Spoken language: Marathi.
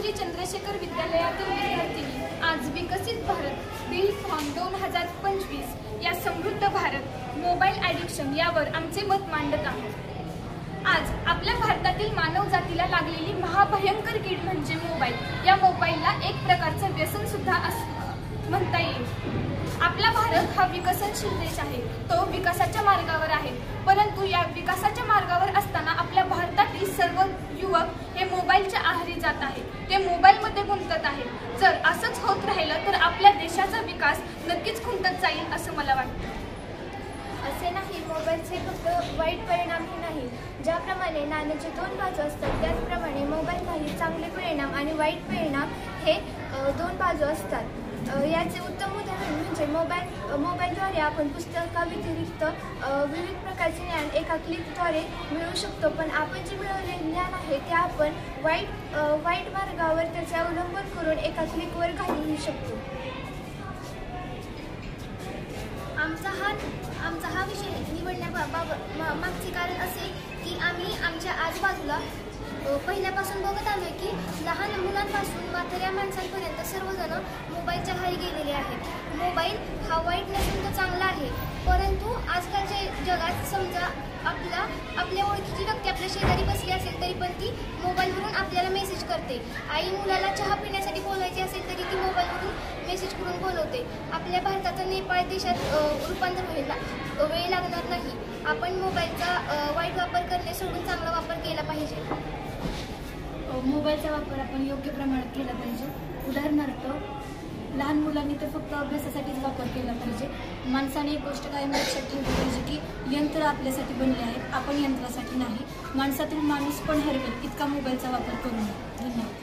श्री चंद्रशेखर विद्यालयातील विद्यार्थिनी आज विकसित भारत बिल्ड 2025 या समृद्ध भारत मोबाईल ॲडिक्शन यावर आमचे मत मांडत आहोत। आज आपल्या भारतातील मानव जातीला लागलेली महाभयंकर कीड म्हणजे मोबाईल। या मोबाईलला एक प्रकारचं व्यसन सुद्धा म्हणता येईल। आपला भारत हा विकसनशील देश आहे, तो विकासाच्या मार्गावर आहे, परंतु या विकासाच्या मार्गावर असताना आपल्या भारतातील सर्व युवक हे मोबाईलच्या आहारी जात आहेत, ते मोबाईलमध्ये गुंतत आहेत। जर असंच होत राहिलं तर आपल्या देशाचा विकास नक्कीच खुंटत जाईल असं मला वाटतं। असे नाही, मोबाईलचे फक्त वाईट परिणामही नाही। ज्याप्रमाणे नाण्याचे दोन बाजू असतात त्याचप्रमाणे मोबाईल काही चांगले परिणाम आणि वाईट परिणाम हे दोन बाजू असतात। याचे उत्तम उदाहरण म्हणजे मोबाईलद्वारे आपण पुस्तकाव्यतिरिक्त विविध प्रकारचे ज्ञान एका क्लिकद्वारे मिळवू शकतो, पण आपण जे मिळवलेले ज्ञान आहे ते आपण वाईट मार्गावर त्याचे अवलंबन करून एका क्लिकवर घालवू शकतो। आमचा हा विषय निवडण्याबाबत मागचे कारण असे की आम्ही आमच्या आजूबाजूला पहिल्यापासून बघत आलो की लहान मुलांपासून म्हाताऱ्या माणसांपर्यंत सर्वजण मोबाईलच्या आहारी गेलेले आहेत। मोबाईल हा वाईट नसून तो चांगला आहे, परंतु आजकालच्या जगात समजा आपल्या ओळखीची व्यक्ती आपल्या शेजारी बसली असेल तरी पण ती मोबाईलवरून आपल्याला मेसेज करते। आई मुलाला चहा पिण्यासाठी बोलवायची असेल तरी ती मोबाईलवरून मेसेज करून बोलवते। आपल्या भारताचं नेपाळ देशात रूपांतर व्हायला वेळ लागणार नाही। आपण मोबाईलचा वाईट वापर करणे सोडून चांगला वापर केला पाहिजे। मोबाईलचा वापर आपण योग्य प्रमाणात केला पाहिजे। उदाहरणार्थ लहान मुलांनी तर फक्त अभ्यासासाठीच वापर केला पाहिजे। माणसाने एक गोष्ट कायम लक्षात ठेवली पाहिजे की यंत्र आपल्यासाठी बनले आहेत, आपण यंत्रासाठी नाही। माणसातील माणूस पण हरवेल इतका मोबाईलचा वापर करू नये। धन्यवाद।